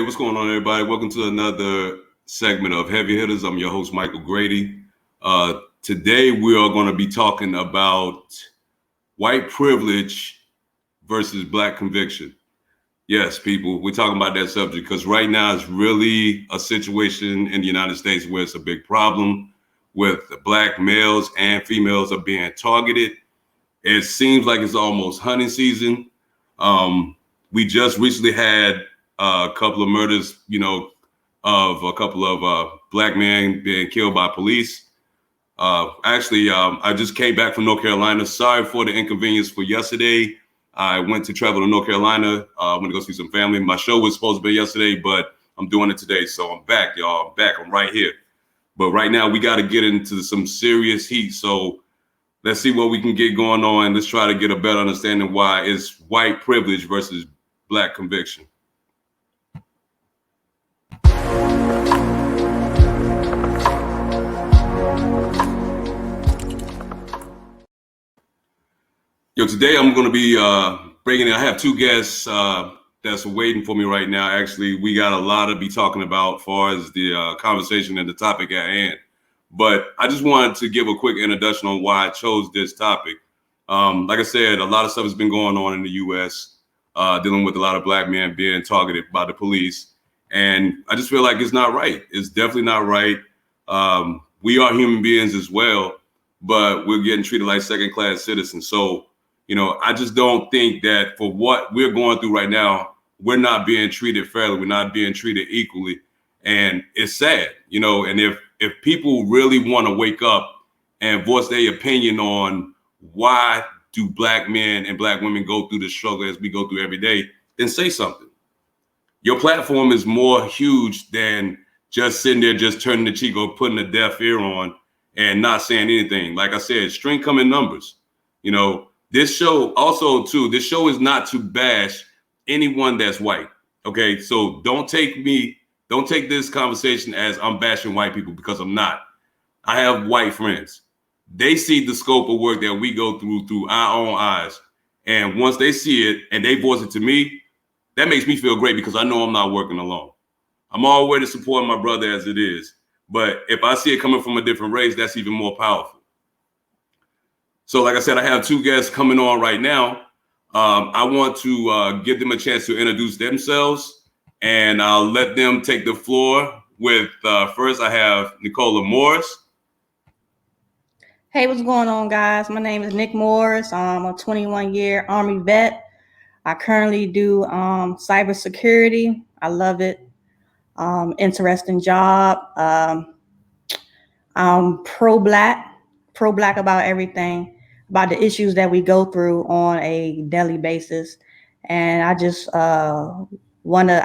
what's going on, everybody? Welcome to another segment of Heavy Hitters. I'm your host, Michael Grady. Today, we are going to be talking about white privilege versus black conviction. Yes, people, we're talking about that subject because right now it's really a situation in the United States where it's a big problem with black males and females are being targeted. It seems like it's almost hunting season. We just recently had a couple of murders, of a couple of black men being killed by police. I just came back from North Carolina. Sorry for the inconvenience for yesterday. I went to travel to North Carolina. I went to go see some family. My show was supposed to be yesterday, but I'm doing it today. So I'm back, y'all. I'm back. I'm right here. But right now, we got to get into some serious heat. So let's see what we can get going on. Let's try to get a better understanding why it's white privilege versus black conviction. Today I'm going to be bringing in, I have two guests that's waiting for me right now. Actually, we got a lot to be talking about as far as the conversation and the topic at hand. But I just wanted to give a quick introduction on why I chose this topic. Like I said, a lot of stuff has been going on in the U.S., dealing with a lot of black men being targeted by the police. And I just feel like it's not right. It's definitely not right. We are human beings as well, but we're getting treated like second-class citizens. So, I just don't think that for what we're going through right now, we're not being treated fairly. We're not being treated equally. And it's sad, and if people really want to wake up and voice their opinion on why do black men and black women go through the struggle as we go through every day, then say something. Your platform is more huge than just sitting there, just turning the cheek or putting a deaf ear on and not saying anything. Like I said, strength come in numbers. This show also too, this show is not to bash anyone that's white. Okay. So don't take this conversation as I'm bashing white people, because I'm not. I have white friends. They see the scope of work that we go through our own eyes. And once they see it and they voice it to me, that makes me feel great because I know I'm not working alone. I'm already supporting my brother as it is. But if I see it coming from a different race, that's even more powerful. So like I said, I have two guests coming on right now. I want to give them a chance to introduce themselves, and I'll let them take the floor with, first I have Nicola Morris. Hey, what's going on, guys? My name is Nick Morris. I'm a 21-year Army vet. I currently do cybersecurity. I love it. Interesting job. I'm pro-black about everything, about the issues that we go through on a daily basis. And I just I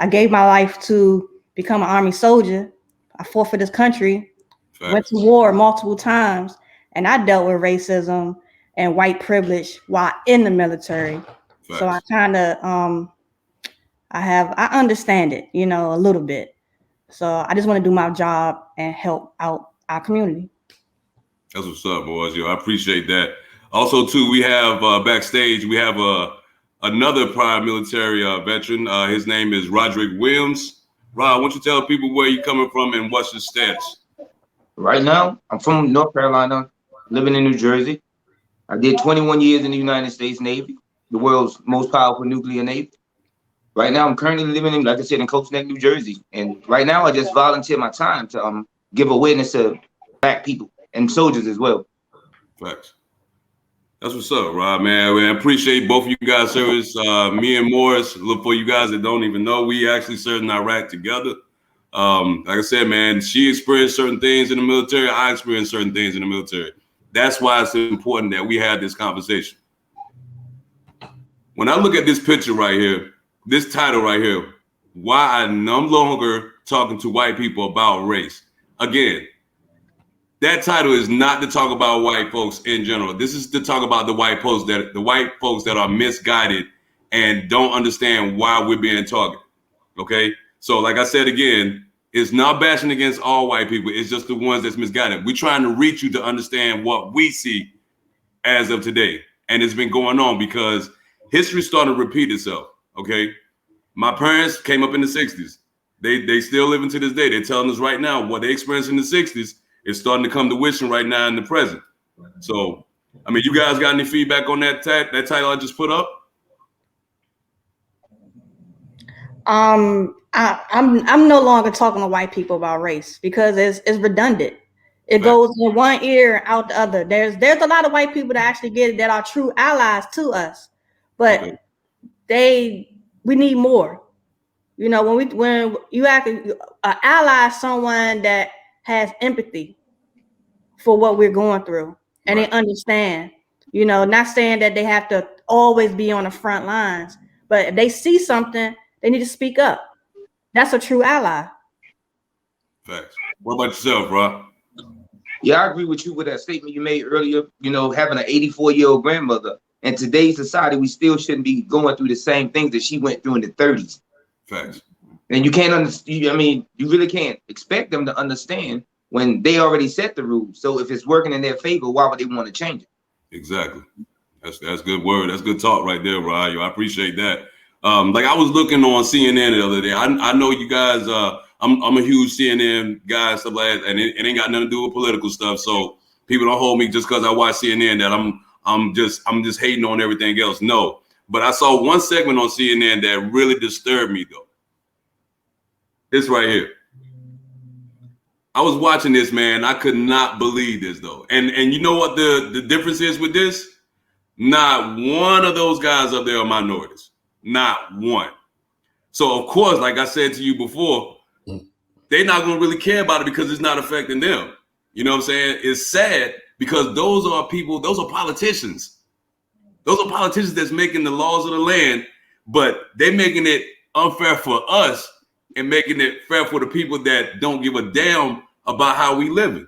gave my life to become an Army soldier. I fought for this country, went to war multiple times, and I dealt with racism and white privilege while in the military. So I kind of, I understand it, a little bit. So I just want to do my job and help out our community. That's what's up, boys. I appreciate that. Also, too, we have backstage, we have another prior military veteran. His name is Roderick Williams. Rod, why don't you tell people where you're coming from and what's your status? Right now, I'm from North Carolina, living in New Jersey. I did 21 years in the United States Navy, the world's most powerful nuclear navy. Right now, I'm currently living in, like I said, in Coach Neck, New Jersey. And right now, I just volunteer my time to give awareness to black people and soldiers as well. Facts. That's what's up, Rob, man. I appreciate both of you guys' service. Me and Morris, look, for you guys that don't even know, we actually served in Iraq together. Like I said, man, she experienced certain things in the military. I experienced certain things in the military. That's why it's important that we have this conversation. When I look at this picture right here, this title right here, why I'm no longer talking to white people about race. Again, that title is not to talk about white folks in general. This is to talk about the white folks that are misguided and don't understand why we're being targeted. Okay. So like I said, again, it's not bashing against all white people. It's just the ones that's misguided. We're trying to reach you to understand what we see as of today. And it's been going on because history started to repeat itself. Okay. My parents came up in the 60s. They still living to this day. They're telling us right now what they experienced in the 60s is starting to come to fruition right now in the present. So, I mean, you guys got any feedback on that title I just put up? I'm no longer talking to white people about race because it's redundant. It goes in one ear out the other. There's a lot of white people that actually get it that are true allies to us, but we need more. You know, when you act an ally is someone that has empathy for what we're going through and they understand. You know, not saying that they have to always be on the front lines, but if they see something, they need to speak up. That's a true ally. Facts. What about yourself, Rob? Yeah, I agree with you with that statement you made earlier. You know, having an 84-year-old grandmother. In today's society, we still shouldn't be going through the same things that she went through in the 30s. Facts. And you can't understand. I mean, you really can't expect them to understand when they already set the rules. So if it's working in their favor, why would they want to change it? Exactly. That's good word. That's good talk right there, Rod. I appreciate that. Like I was looking on CNN the other day. I know you guys. I'm a huge CNN guy, stuff like that, and it ain't got nothing to do with political stuff. So people don't hold me just because I watch CNN that I'm just hating on everything else. No, but I saw one segment on CNN that really disturbed me though. This right here. I was watching this, man. I could not believe this though. And you know what the difference is with this? Not one of those guys up there are minorities. Not one. So of course, like I said to you before, they're not going to really care about it because it's not affecting them. You know what I'm saying? It's sad because those are people, those are politicians. Those are politicians that's making the laws of the land, but they're making it unfair for us and making it fair for the people that don't give a damn about how we living.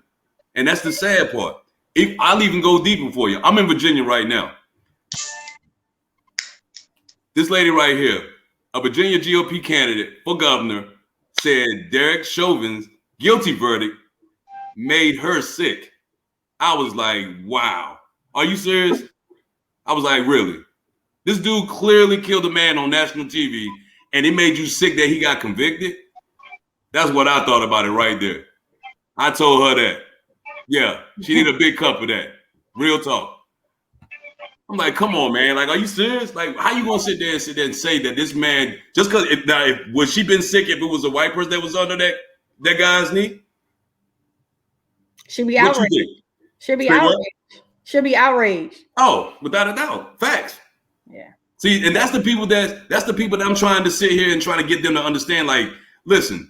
And that's the sad part. I'll even go deeper for you. I'm in Virginia right now. This lady right here, a Virginia GOP candidate for governor, said Derek Chauvin's guilty verdict made her sick. I was like, wow. Are you serious? I was like, really? This dude clearly killed a man on national TV and it made you sick that he got convicted? That's what I thought about it right there. I told her that. Yeah, she need a big cup of that. Real talk. I'm like, come on, man. Like, are you serious? Like, how you gonna sit there and say that this man, just because would she been sick if it was a white person that was under that guy's knee? She'd be outraged. She'd be outraged. She'll be outraged. Oh, without a doubt. Facts. Yeah. See, and that's the people that I'm trying to sit here and try to get them to understand. Like, listen,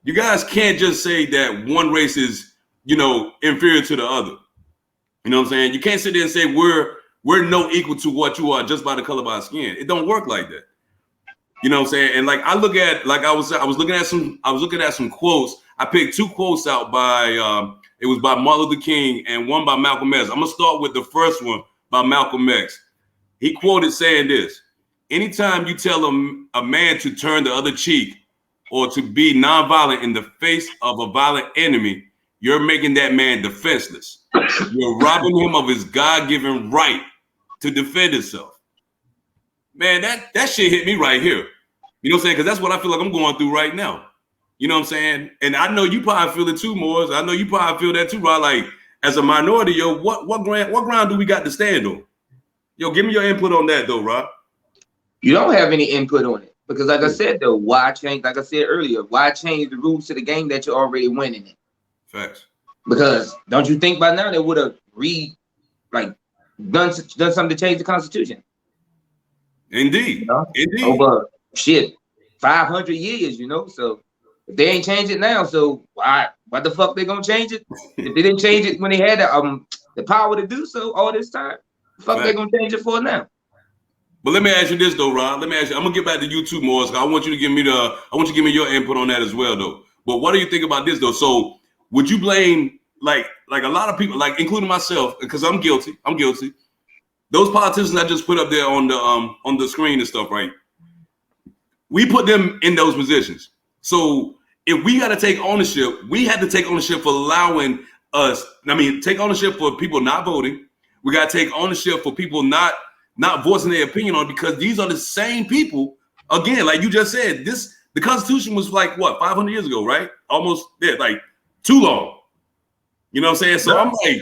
you guys can't just say that one race is, inferior to the other. You know what I'm saying? You can't sit there and say we're no equal to what you are just by the color of our skin. It don't work like that. You know what I'm saying? And like I look at, like I was looking at some quotes. I picked two quotes out by it was by Martin Luther King and one by Malcolm X. I'm gonna start with the first one by Malcolm X. He quoted saying this: anytime you tell a man to turn the other cheek or to be nonviolent in the face of a violent enemy, you're making that man defenseless. You're robbing him of his God-given right to defend himself. Man, that shit hit me right here. You know what I'm saying? Because that's what I feel like I'm going through right now. You know what I'm saying? And I know you probably feel it too, Morris. I know you probably feel that too, Rod. Like, as a minority, yo, what ground do we got to stand on? Yo, give me your input on that, though, Rod. You don't have any input on it. Because like I said, though, why change? Like I said earlier, why change the rules to the game that you're already winning in? Facts. Because don't you think by now they would have done something to change the Constitution? Indeed. Indeed. Over 500 years, so if they ain't changed it now, so why the fuck they gonna change it? If they didn't change it when they had the power to do so all this time, the fuck they gonna change it for now? But let me ask you this though, Ron. Let me ask you. I'm gonna get back to you too, Morris. I want you to give me your input on that as well, though. But what do you think about this though? So would you blame like a lot of people, like including myself, because I'm guilty. Those politicians I just put up there on the screen and stuff, right? We put them in those positions. So if we got to take ownership, we had to take ownership for allowing us. Take ownership for people not voting. We got to take ownership for people not voicing their opinion on it, because these are the same people. Again, like you just said, The Constitution was like what 500 years ago, right? Almost there, like too long. You know what I'm saying? So I'm like,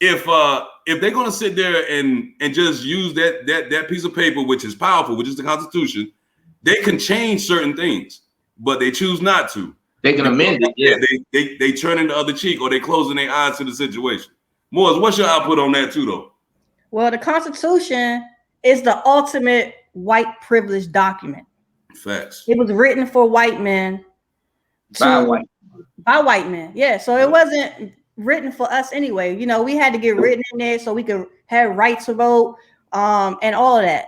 if they're gonna sit there and just use that piece of paper, which is powerful, which is the Constitution, they can change certain things, but they choose not to. They can amend it. Yeah, they turn in the other cheek, or they closing their eyes to the situation. Morris, what's your output on that too, though? Well, the Constitution is the ultimate white privilege document. Facts. It was written for white men. By white men. Yeah. So it wasn't written for us anyway. You know, we had to get written in there so we could have rights to vote, and all of that.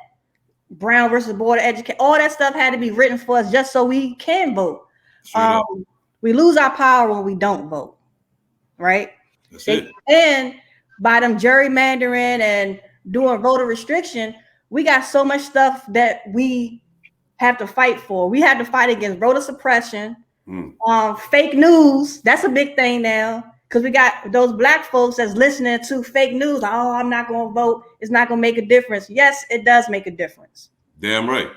Brown versus Board of Education, all that stuff had to be written for us just so we can vote. We lose our power when we don't vote, right? That's it. And by them gerrymandering and doing voter restriction, we got so much stuff that we have to fight for. We have to fight against voter suppression, fake news. That's a big thing now because we got those black folks that's listening to fake news. Oh, I'm not going to vote. It's not going to make a difference. Yes, it does make a difference. Damn right.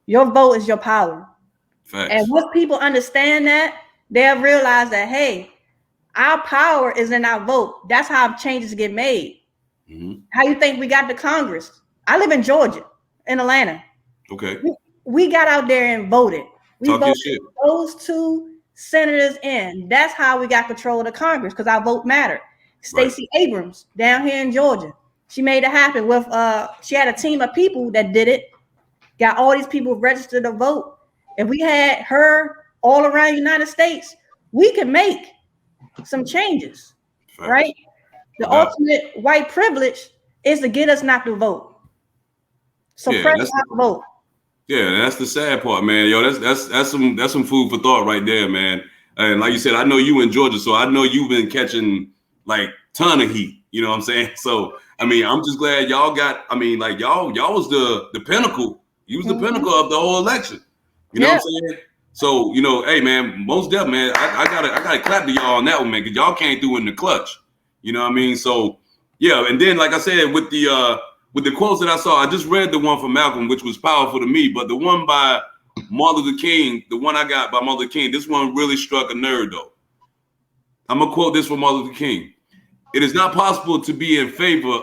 Your vote is your power. Facts. And once people understand that, they'll realize that, hey, our power is in our vote. That's how changes get made. How you think we got to Congress? I live in Georgia, in Atlanta. Okay. We got out there and voted. We Talk voted those two senators in. That's how we got control of the Congress, because our vote mattered. Stacey Abrams down here in Georgia, she made it happen with she had a team of people that did it, got all these people registered to vote. If we had her all around the United States, we could make some changes. Facts. Right? The ultimate white privilege is to get us not to vote. Suppress our vote. Yeah, that's the sad part, man. Yo, that's some food for thought right there, man. And like you said, I know you in Georgia, so I know you've been catching like ton of heat. You know what I'm saying? So I mean, I'm just glad y'all got. I mean, like y'all was the pinnacle. You was the pinnacle of the whole election. You know what I'm saying? So you know, hey man, most definitely, man. I gotta clap to y'all on that one, man, because y'all came through in the clutch. You know what I mean? So yeah, and then like I said, with the quotes that I saw, I just read the one from Malcolm, which was powerful to me. But the one by Martin Luther King, the one I got by Martin Luther King, this one really struck a nerve, though. I'm going to quote this from Martin Luther King. It is not possible to be in favor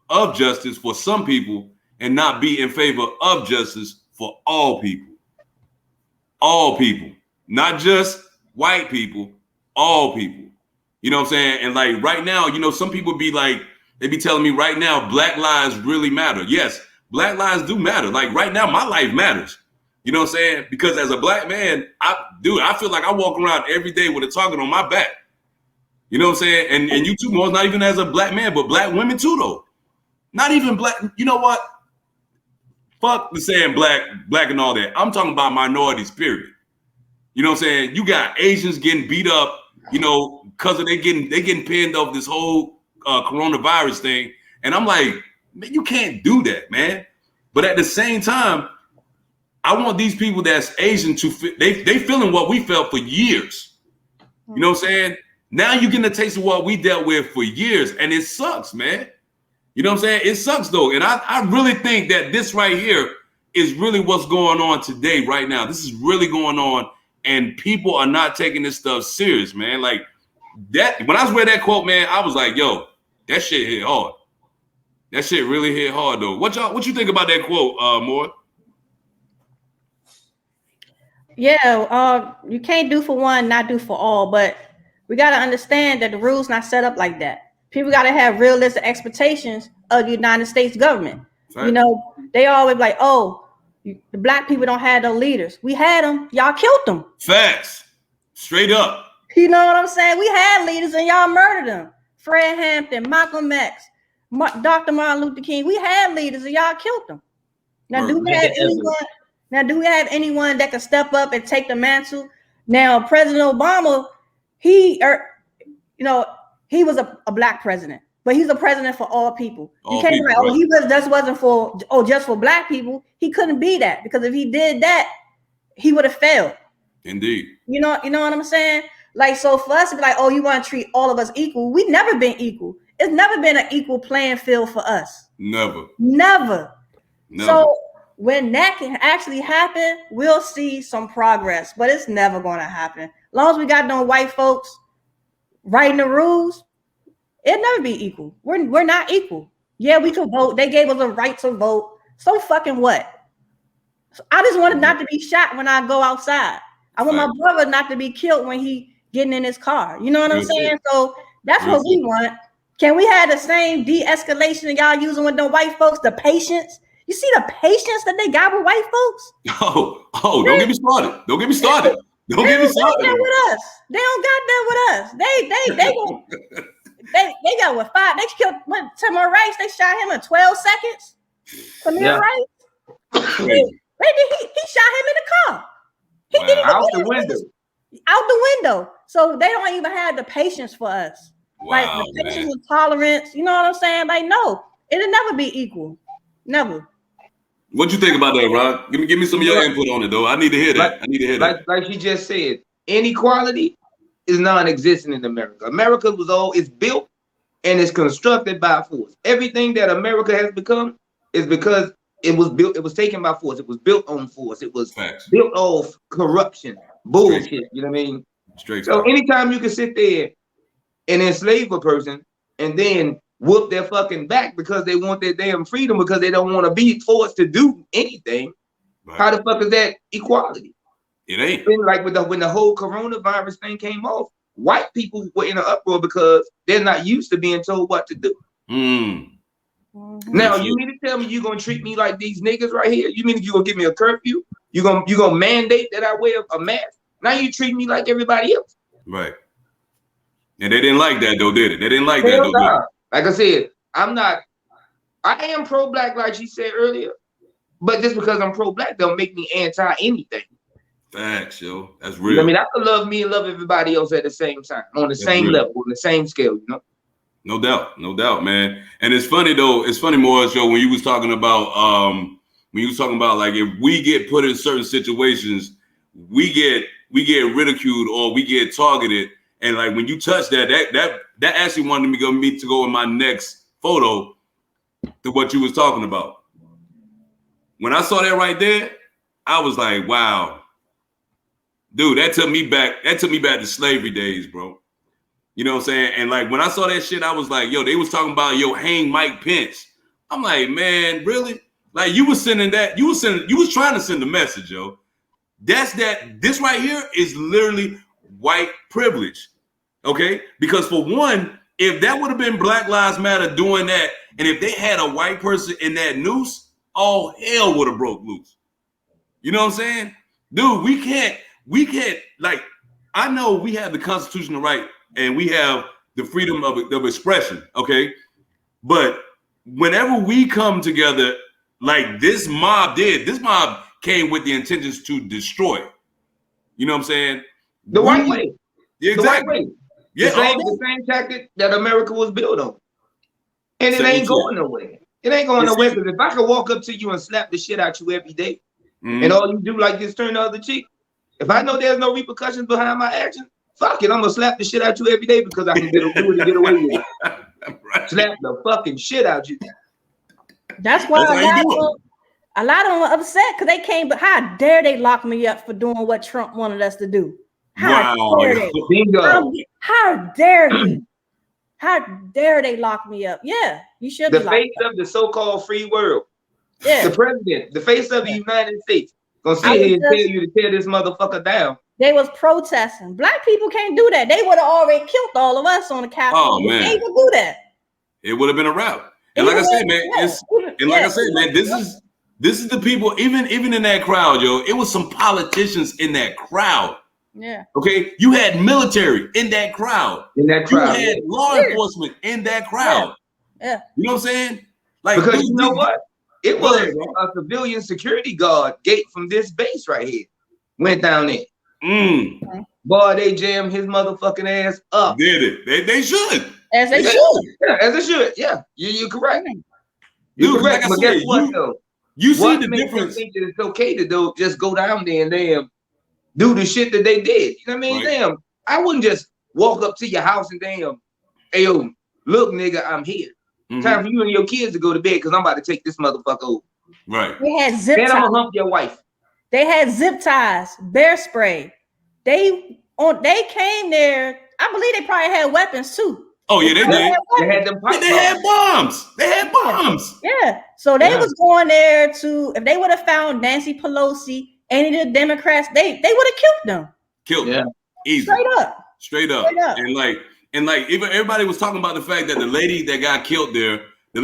of justice for some people and not be in favor of justice for all people. All people. Not just white people, all people. You know what I'm saying? And like right now, you know, some people be like, they be telling me right now, black lives really matter. Yes, black lives do matter. Like right now, my life matters. You know what I'm saying? Because as a black man, I feel like I walk around every day with a target on my back. You know what I'm saying? And you too, Mo, not even as a black man, but black women too, though. Not even black. You know what? Fuck the saying black and all that. I'm talking about minorities, period. You know what I'm saying? You got Asians getting beat up, you know, because they getting pinned off this whole coronavirus thing. And I'm like, man, you can't do that, man. But at the same time, I want these people that's Asian to they feeling what we felt for years. You know what I'm saying? Now you're getting a taste of what we dealt with for years, and it sucks, man. You know what I'm saying? It sucks though. And I really think that this right here is really what's going on today, right now. This is really going on, and people are not taking this stuff serious, man. Like that, when I read that quote, man, I was like, yo, that shit hit hard. That shit really hit hard though. What you think about that quote, Moore? Yeah, you can't do for one, not do for all, but we got to understand that the rules not set up like that. People got to have realistic expectations of the United States government. Right. You know, they always like, oh, the black people don't have no leaders. We had them. Y'all killed them. Facts. Straight up. You know what I'm saying? We had leaders and y'all murdered them. Fred Hampton, Malcolm X, Dr. Martin Luther King. We had leaders and y'all killed them. Now, do we have anyone that can step up and take the mantle? Now, President Obama, he was a black president, but he's a president for all people. You can't be like, oh, he wasn't for just for black people. He couldn't be that, because if he did that, he would have failed. Indeed. You know what I'm saying? Like, so for us to be like, oh, you want to treat all of us equal? We've never been equal. It's never been an equal playing field for us. Never. So when that can actually happen, we'll see some progress, but it's never going to happen. As long as we got no white folks writing the rules, it'll never be equal. We're not equal. Yeah, we can vote. They gave us a right to vote. So fucking what? I just wanted not to be shot when I go outside. I want my brother not to be killed when he getting in his car. You know what I'm saying? So that's what we want. Can we have the same de-escalation that y'all using with the white folks? The patience. You see the patience that they got with white folks? Don't get me started. Don't get me started. Don't get me started. They don't got that with us. They don't got that with us. They got what 5? They killed Tamir Rice. They shot him in 12 seconds. Tamir Rice. He shot him in the car. He didn't even out the window. Out the window. So they don't even have the patience for us. Like the patience and tolerance. You know what I'm saying? Like, no, it'll never be equal. Never. What you think about that, Rod? Give me some of your input on it, though. I need to hear that. Like she just said, inequality is non-existent in America. America is built and is constructed by force. Everything that America has become is because it was built. It was taken by force. It was built on force. It was built off corruption, bullshit. You know what I mean? So anytime you can sit there and enslave a person and then whoop their fucking back because they want their damn freedom because they don't want to be forced to do anything, how the fuck is that equality? It ain't. Like when the whole coronavirus thing came off, white people were in an uproar because they're not used to being told what to do. Now you mean to tell me you're gonna treat me like these niggas right here? You mean you're gonna give me a curfew? You gonna mandate that I wear a mask? Now you treat me like everybody else. Right. And they didn't like that though, did it? They didn't like that though. Did it? Like I said, I am pro-black, like she said earlier, but just because I'm pro-black don't make me anti-anything. Facts, yo. That's real. I mean, I can love me and love everybody else at the same time, on the same level, on the same scale, you know? No doubt, man. And it's funny though, Morris, yo, when you was talking about like if we get put in certain situations, we get ridiculed or we get targeted. And like when you touch that actually wanted me to go in my next photo to what you was talking about. When I saw that right there, I was like, wow, dude, that took me back to slavery days, bro. You know what I'm saying? And like when I saw that shit, I was like, yo, they was talking about hang Mike Pence. I'm like, man, really? Like you was trying to send a message, yo. This right here is literally white privilege. Okay? Because for one, if that would have been Black Lives Matter doing that, and if they had a white person in that noose, all hell would have broke loose. You know what I'm saying? Dude, we can't, like, I know we have the constitutional right and we have the freedom of expression, okay? But whenever we come together, like this mob came with the intentions to destroy. You know what I'm saying? The white way. Yeah, exactly. The white way. Yeah, the same tactic that America was built on. And it ain't going nowhere. It ain't going nowhere. Because if I could walk up to you and slap the shit out you every day, and all you do like this turn the other cheek, if I know there's no repercussions behind my action, fuck it, I'm gonna slap the shit out you every day because I can do it and get away with it. Right. Slap the fucking shit out you. That's why a lot of them are upset because they came, but how dare they lock me up for doing what Trump wanted us to do? How dare they? How dare he? How dare they lock me up? Yeah, you should be. The face of the so-called free world. Yeah. The president, the face of the United States, gonna sit here and tell you to tear this motherfucker down. They was protesting. Black people can't do that. They would have already killed all of us on the Capitol. Oh man, they would do that. It would have been a wrap. And like I said, man, this is the people. Even in that crowd, yo, it was some politicians in that crowd. Yeah. Okay, you had military in that crowd. You had law enforcement in that crowd. Yeah. You know what I'm saying? Like because you know what? It was a civilian security guard gate from this base right here. Went down there. Boy, they jammed his motherfucking ass up. Did it? They should. As they should. Yeah, as they should. Yeah, you're correct. You're correct. Like but guess what though? You see the difference. Think that it's okay to just go down there and damn do the shit that they did. You know what I mean? Right. Damn, I wouldn't just walk up to your house and damn, hey yo, look, nigga, I'm here. Time for you and your kids to go to bed because I'm about to take this motherfucker over. Right. They had zip And ties. I'm gonna hump your wife. They had zip ties, bear spray. They came there. I believe they probably had weapons too. Oh yeah, they did. They had them pipe They had bombs. They had bombs. Yeah. So they was going there to, if they would have found Nancy Pelosi, any of the Democrats, they would have killed them. Killed them. Easy. Straight up. And like even everybody was talking about the fact that the lady that got killed there, like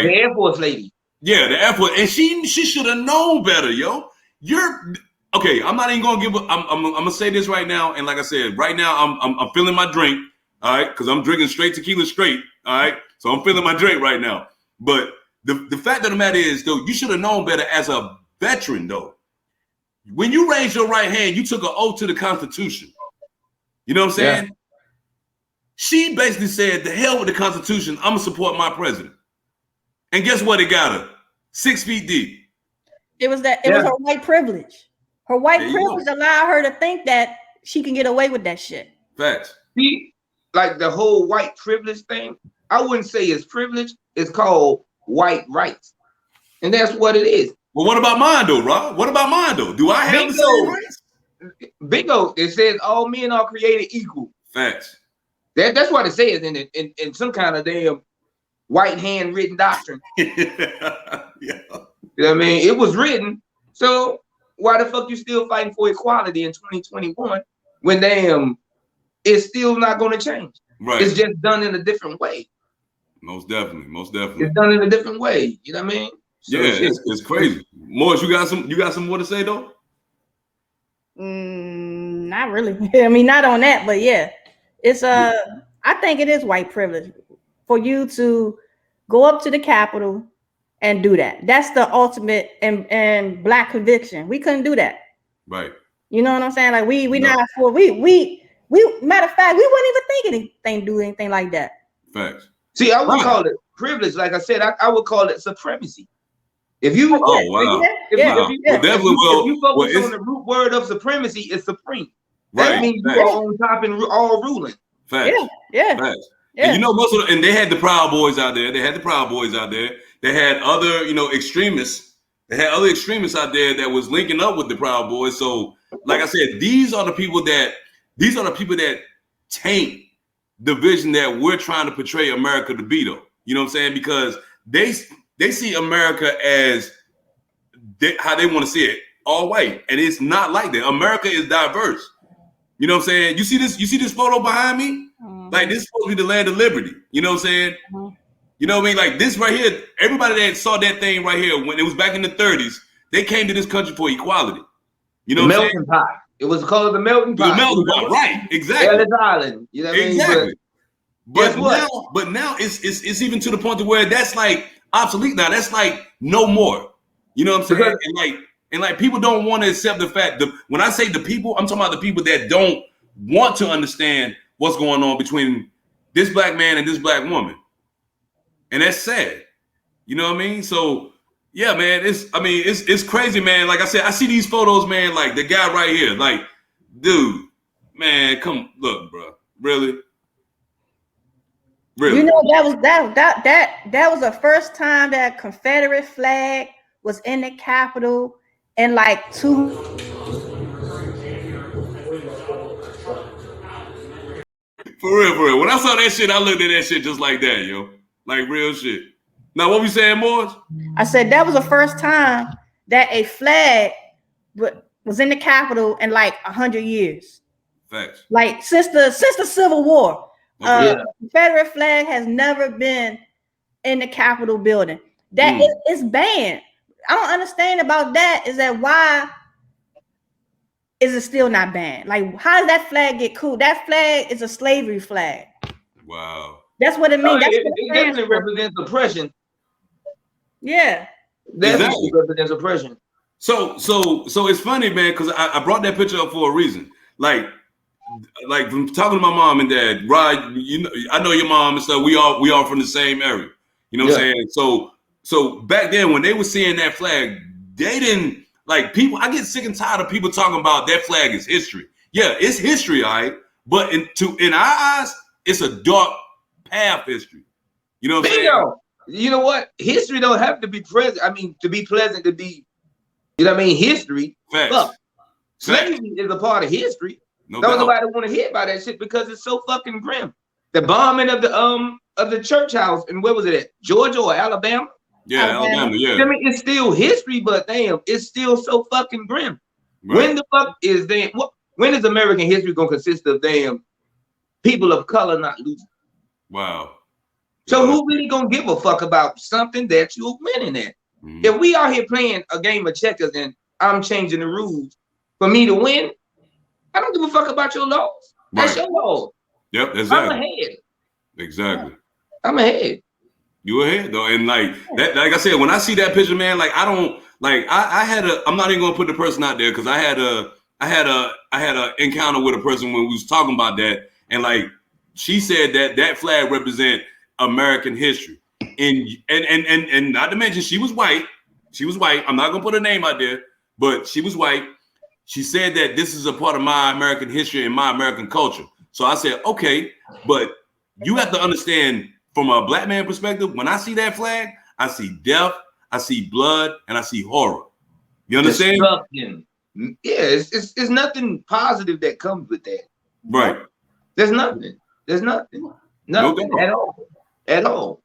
the Air Force lady. Yeah, the Air Force, and she should have known better, yo. You're okay. I'm not even gonna give. I'm gonna say this right now, and like I said, right now I'm feeling my drink, all right, because I'm drinking straight tequila straight, all right. So I'm feeling my drink right now. But the fact of the matter is, though, you should have known better as a veteran, though. When you raised your right hand, you took an oath to the Constitution. You know what I'm saying? Yeah. She basically said, "The hell with the Constitution. I'm gonna support my president." And guess what? It got her 6 feet deep. It was her white privilege. Her white privilege allowed her to think that she can get away with that shit. Facts. See, like the whole white privilege thing, I wouldn't say it's privilege. It's called white rights. And that's what it is. Well, what about mine, though, Rob? What about mine, though? Do I have the same rights? Bingo. It says all men are created equal. Facts. That's what it says in some kind of damn white hand written doctrine. Yeah. You know what I mean? It was written. So why the fuck you still fighting for equality in 2021 when damn it's still not going to change? Right. It's just done in a different way. Most definitely. It's done in a different way. You know what I mean? So yeah, it's crazy. Morris, you got some more to say though? Not really. I mean, not on that, but yeah. It's I think it is white privilege for you to go up to the Capitol and do that. That's the ultimate and black conviction. We couldn't do that. Right. You know what I'm saying? Like we not for we matter of fact, we wouldn't even think do anything like that. Facts. See, I would call it privilege. Like I said, I would call it supremacy. If you if you focus on the root word of supremacy, it's supreme. That means you are on top and all ruling. Facts. Yeah. Facts. Yeah. And you know, most of and they had the Proud Boys out there. They had other, extremists. They had other extremists out there that was linking up with the Proud Boys. So, like I said, these are the people that taint the vision that we're trying to portray America to be, though. You know what I'm saying? Because they see America as how they want to see it, all white, and it's not like that. America is diverse. You know what I'm saying? You see this photo behind me? Mm-hmm. Like, this is supposed to be the land of liberty. You know what I'm saying? Mm-hmm. You know what I mean? Like, this right here, everybody that saw that thing right here when it was back in the 30s, they came to this country for equality. You know what I'm saying? Melting pot. It was called the melting pot. The melting pot, right? Exactly. Ellis Island. You know what I mean? Exactly. But now it's even to the point to where that's like obsolete now. That's like no more. You know what I'm saying? And like people don't want to accept the fact that when I say the people, I'm talking about the people that don't want to understand what's going on between this black man and this black woman. And that's sad. You know what I mean? So yeah, man, it's crazy, man. Like I said, I see these photos, man, like the guy right here, like, dude, man, come look, bro. Really? You know, that was the first time that Confederate flag was in the Capitol in like two. For real. When I saw that shit, I looked at that shit just like that, yo. Like real shit. Now, what we saying, Morris? I said that was the first time that a flag was in the Capitol in like 100 years. Facts. Like since the Civil War. Confederate flag has never been in the Capitol building. That is banned. I don't understand about that. Is that why is it still not banned? Like, how does that flag get cool? That flag is a slavery flag. Wow. That's what it means. It definitely represents oppression. Yeah. Definitely represents oppression. So it's funny, man, because I brought that picture up for a reason. Like from talking to my mom and dad, Rod, you know, I know your mom and stuff. We all from the same area. You know what I'm saying? So back then when they were seeing that flag, they didn't like people. I get sick and tired of people talking about that flag is history. Yeah, it's history, all right. But in our eyes, it's a dark path history. You know what I'm saying? you know what? History don't have to be present. I mean, to be pleasant, to be, you know what I mean? History. Facts. Fuck. Slavery is a part of history. No Don't doubt. nobody want to hear about that shit because it's so fucking grim. The bombing of the church house, and where was it at? Georgia or Alabama? Yeah, Alabama, yeah. I mean, it's still history, but damn, it's still so fucking grim. Right. When the fuck is damn? When is American history gonna consist of damn people of color not losing? Wow. So who really gonna give a fuck about something that you're winning at? Mm-hmm. If we are here playing a game of checkers and I'm changing the rules for me to win, I don't give a fuck about your laws. That's your laws. Yep, exactly. I'm ahead. Exactly. I'm ahead. You ahead though, and like that, like I said, when I see that picture, man, like I don't like I had a. I'm not even gonna put the person out there because I had a encounter with a person when we was talking about that, and like she said that flag represent American history, and not to mention she was white. She was white. I'm not gonna put her name out there, but she was white. She said that this is a part of my American history and my American culture. So I said, okay, but you have to understand from a black man perspective, when I see that flag, I see death, I see blood, and I see horror. You understand? Destruction. Yeah, it's nothing positive that comes with that. Right. There's nothing. There's nothing. Nothing at all. At all.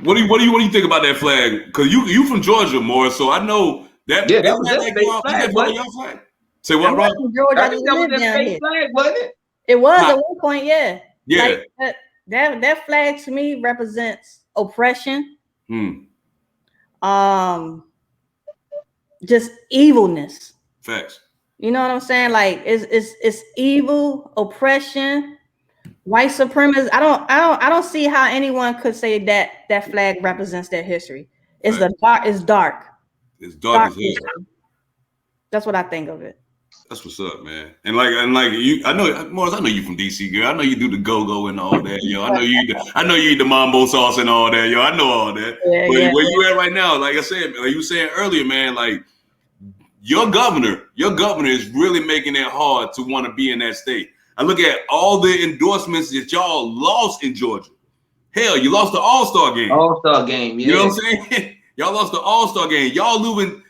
What do you think about that flag? Because you from Georgia, more, so I know that. Yeah, that was that flag. Part of your flag? Say what, Rob? Georgia, I think that was that fake flag, wasn't it? It was at one point, yeah. Yeah. Like, that flag to me represents oppression. Just evilness. Facts. You know what I'm saying? Like it's evil, oppression, white supremacy. I don't see how anyone could say that flag represents their history. It's right. It's dark. It's dark as hell. That's what I think of it. That's what's up, man. And like you, I know, Morris, I know you from DC, girl. I know you do the go-go and all that, yo. I know you eat the mambo sauce and all that, yo. I know all that. Yeah, but where you at right now, like I said, like you were saying earlier, man, like your governor is really making it hard to want to be in that state. I look at all the endorsements that y'all lost in Georgia. Hell, you lost the All-Star game. All-Star game, yeah. You know what I'm saying? Y'all lost the All-Star game. Y'all losing.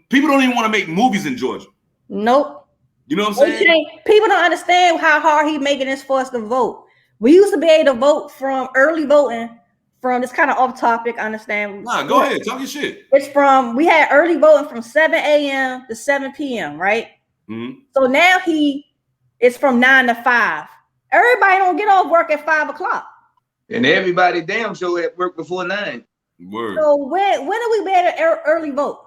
People don't even want to make movies in Georgia. Nope. You know what I'm saying? People don't understand how hard he's making this for us to vote. We used to be able to vote from early voting from this kind of off topic. I understand. Nah, go ahead. Talk your shit. We had early voting from 7 a.m. to 7 p.m., right? Mm-hmm. So now it's from 9 to 5. Everybody don't get off work at 5 o'clock. And everybody damn sure at work before 9. Word. So when are we better early vote?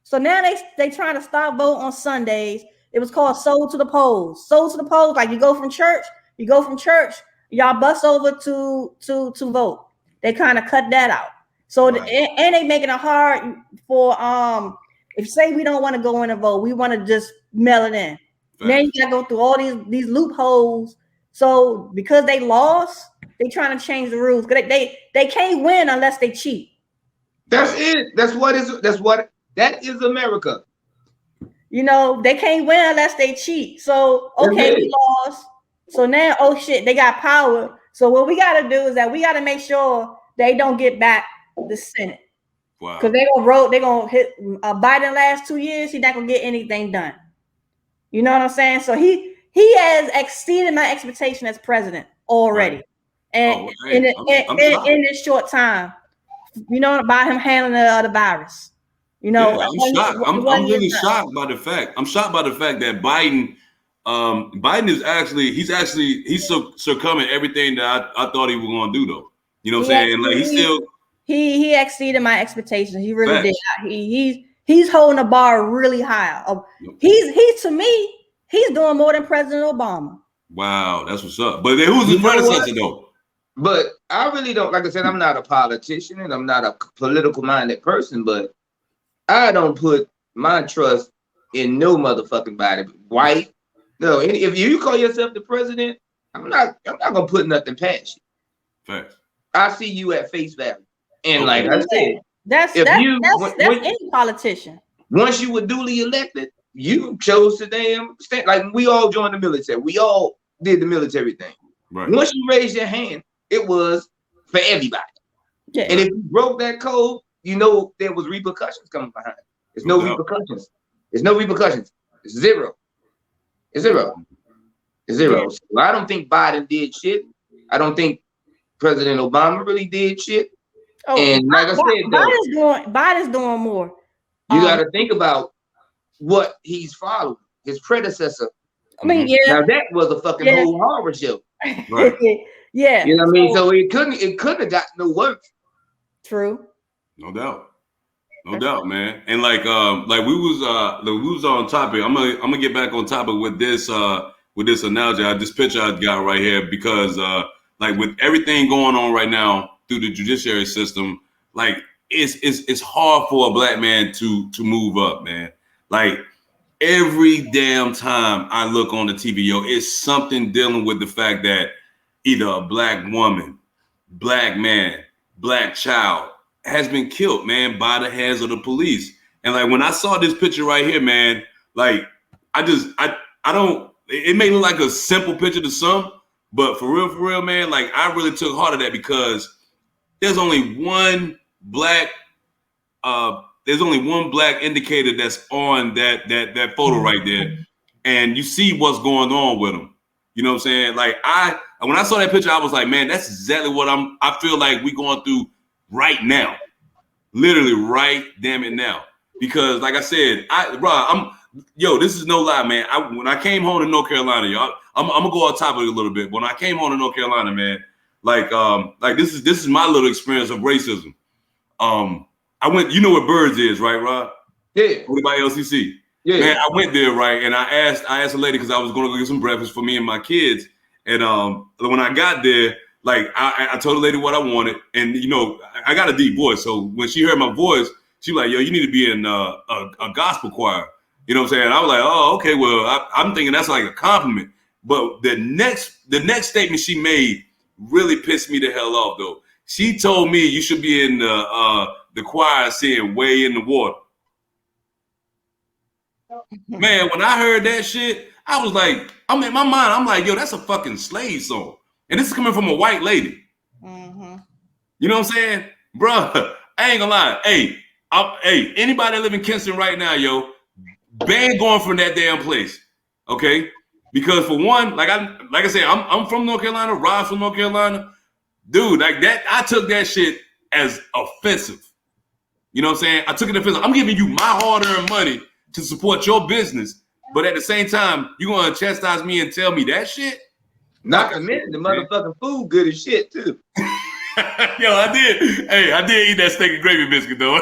So now they trying to stop vote on Sundays. It was called sold to the polls. Sold to the polls, like you go from church, y'all bus over to vote. They kind of cut that out. So right. And they making it hard for if say we don't want to go in and vote, we want to just mail it in. Right. Now you gotta go through all these loopholes. So because they lost, they trying to change the rules. Because they can't win unless they cheat. That's it. That is America. You know, they can't win unless they cheat. So, okay, we lost. So now, oh shit, they got power. So what we got to do is that we got to make sure they don't get back the Senate. Wow. Because they're going to hit Biden last 2 years. He's not going to get anything done. You know what I'm saying? So he has exceeded my expectation as president already. Right. And in this short time, you know, by him handling the virus. You know, yeah, I'm shocked. I'm really shocked by the fact. I'm shocked by the fact that Biden is he's succumbing everything that I thought he was going to do, though. You know what I'm saying? Like he exceeded my expectations. He really did. He's holding the bar really high. He's to me, he's doing more than President Obama. Wow, that's what's up. But then who's his predecessor though? But I really don't, like I said, I'm not a politician and I'm not a political minded person, but I don't put my trust in no motherfucking body. White, no. If you call yourself the president, I'm not gonna put nothing past you. Facts. I see you at face value, and like I said, that's any politician. Once you were duly elected, you chose to damn stand. Like we all joined the military. We all did the military thing. Right. Once you raised your hand, it was for everybody. Yeah. And if you broke that code, you know there was repercussions coming behind it. There's no repercussions. There's no repercussions. It's zero. It's zero. It's zero. So I don't think Biden did shit. I don't think President Obama really did shit. Oh, and like I said, though, Biden's doing more. You got to think about what he's following. His predecessor. I mean, yeah. Now that was a fucking whole horror show. Right. Yeah. You know what I mean? So it couldn't have got no worse. True. No doubt. No doubt, man. And like we was on topic. I'm gonna get back on topic with this analogy. This picture I got right here, because like with everything going on right now through the judiciary system, like it's hard for a black man to move up, man. Like every damn time I look on the TV, it's something dealing with the fact that either a black woman, black man, black child has been killed, man, by the hands of the police. And like when I saw this picture right here, man, like I don't, it may look like a simple picture to some, but for real, man, like I really took heart of that, because there's only one black indicator that's on that photo right there. And you see what's going on with him. You know what I'm saying? Like when I saw that picture, I was like, man, that's exactly what I feel like we going through right now. Literally right damn it now. Because like I said, this is no lie, man. When I came home to North Carolina, y'all, I'm gonna go on topic a little bit. When I came home to North Carolina, man, like this is my little experience of racism. I went, you know what Birds is, right, Rob? Yeah. By LCC. Yeah. Man, I went there, right, and I asked a lady, because I was going to go get some breakfast for me and my kids. And when I got there, like I told the lady what I wanted, and you know, I got a deep voice, so when she heard my voice, she was like, "Yo, you need to be in a gospel choir." You know what I'm saying? I was like, "Oh, okay." Well, I'm thinking that's like a compliment. But the next statement she made really pissed me the hell off, though. She told me you should be in the choir singing "Way in the Water." Man, when I heard that shit, I was like, I'm in my mind, I'm like, yo, that's a fucking slave song. And this is coming from a white lady. Mm-hmm. You know what I'm saying? Bruh, I ain't gonna lie. Hey, anybody that live in Kinston right now, yo, ban going from that damn place. Okay? Because for one, like I said, I'm from North Carolina, Rob's from North Carolina. Dude, like that, I took that shit as offensive. You know what I'm saying? I took it offensive. I'm giving you my hard-earned money to support your business, but at the same time, you gonna chastise me and tell me that shit? Not to mention the motherfucking food good as shit too. Yo, I did. Hey, I did eat that steak and gravy biscuit though.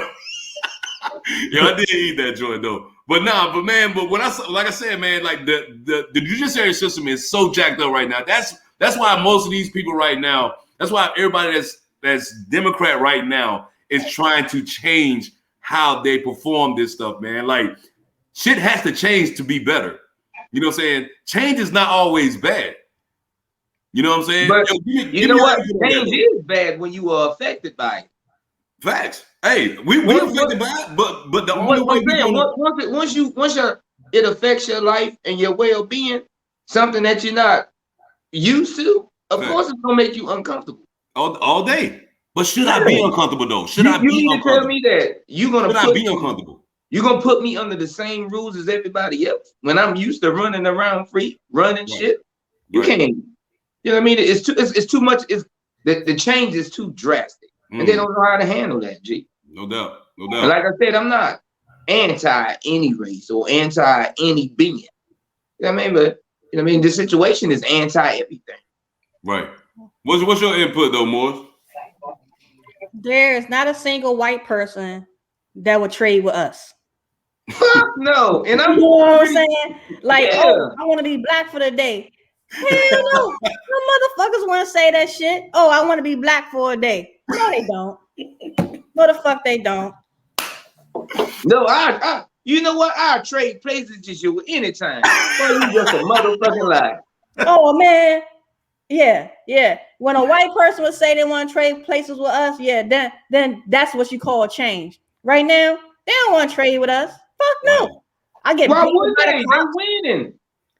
Yo, I did eat that joint though. But when like I said, man, like the judiciary system is so jacked up right now. That's why most of these people right now. That's why everybody that's Democrat right now is trying to change how they perform this stuff, man. Like, shit has to change to be better. You know what I'm saying? Change is not always bad. You know what I'm saying? But you know what? Change is bad when you are affected by it. Facts. Hey, we affected by it, but the only way once it affects your life and your well-being, something that you're not used to, of course it's gonna make you uncomfortable. All day. But should I be uncomfortable though? You need to tell me that you're gonna be uncomfortable. You're gonna put me under the same rules as everybody else when I'm used to running around free, running shit. You can't. You know what I mean? It's too much. The change is too drastic, and they don't know how to handle that. G. No doubt. And like I said, I'm not anti any race or anti any being. You know what I mean? But you know what I mean? The situation is anti everything. Right. What's your input though, Morris? There is not a single white person that would trade with us. No, and you know what I'm saying? Like, oh, I want to be black for the day. Hell no, no motherfuckers want to say that shit. Oh, I want to be black for a day. No, they don't. No, the fuck they don't. No, I you know what? I'll trade places with you anytime. You just a motherfucking lie. Oh man. Yeah. When a white person would say they want to trade places with us, then that's what you call a change. Right now, they don't want to trade with us. Fuck no. I get why would they? They're winning.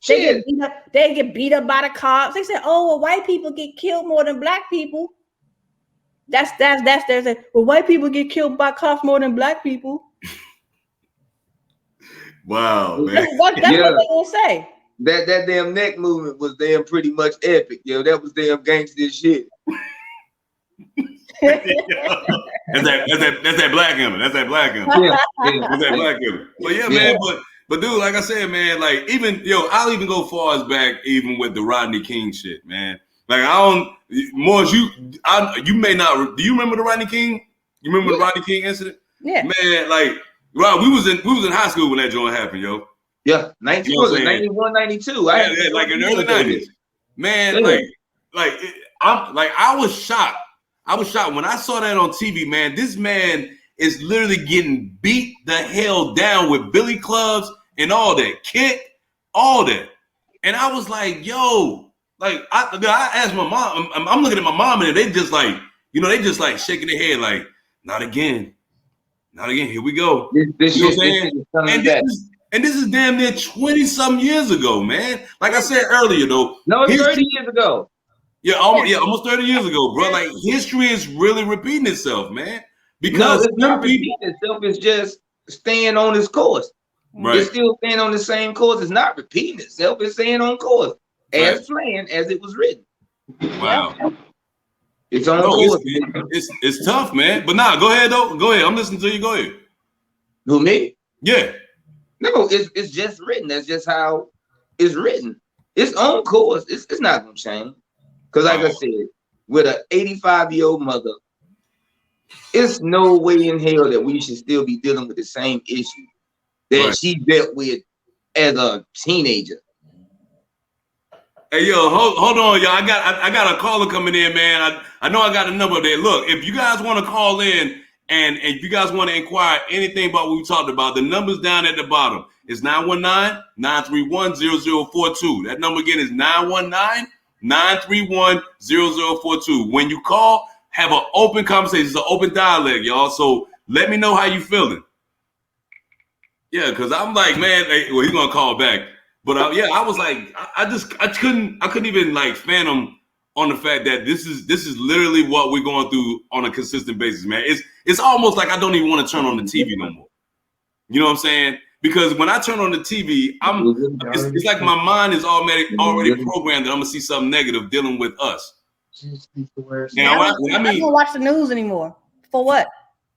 They get beat up by the cops. They say, oh, well, white people get killed more than black people. That's there's a well, white people get killed by cops more than black people. Wow, man. That's what they gonna say. That damn neck movement was damn pretty much epic, yo. That was damn gangster shit. That's that black woman. That's that black woman. Yeah, That's that black woman. But yeah, man. But dude, like I said, man, like even I'll even go far as back even with the Rodney King shit, man. Like I don't more as you may not. Do you remember the Rodney King? You remember the Rodney King incident? Yeah, man. Like Rob, we was in high school when that joint happened, yo. Yeah, 91, 92. Yeah, like in the early 90s. Man, I was shocked. I was shocked when I saw that on TV, man. This man is literally getting beat the hell down with billy clubs and all that, kick, all that. And I was like, yo, like I asked my mom, I'm looking at my mom and they just like, they just like shaking their head like, not again. Not again. Here we go. This you know what I'm saying? And this is damn near 20-some years ago, man. Like I said earlier, though. No, it's 30 years ago. Yeah, almost 30 years ago, bro. Like history is really repeating itself, man. Because no, it's not repeating itself. It's just staying on its course. Right. It's still staying on the same course. It's not repeating itself. It's staying on course as planned, as it was written. Wow. It's on course. It's tough, man. But nah, go ahead though. Go ahead. I'm listening to you. Go ahead. Who, me? Yeah. No, it's just written. That's just how it's written. It's on course. It's not gonna change. Because like I said, with an 85-year-old mother, it's no way in hell that we should still be dealing with the same issue that she dealt with as a teenager. Hey yo, hold on, y'all. I got a caller coming in, man. I know I got a number there. Look, if you guys want to call in and if you guys want to inquire anything about what we talked about, the number's down at the bottom. It's 919-931-0042. That number again is 919-931-0042. When you call, have an open conversation. It's an open dialogue, y'all. So let me know how you feeling. Yeah, because I'm like, man, he's gonna call back. But I was like, I couldn't even like fathom on the fact that this is literally what we're going through on a consistent basis, man. It's almost like I don't even want to turn on the TV no more. You know what I'm saying? Because when I turn on the TV, it's like my mind is already programmed that I'm gonna see something negative dealing with us. Now, I don't watch the news anymore. For what?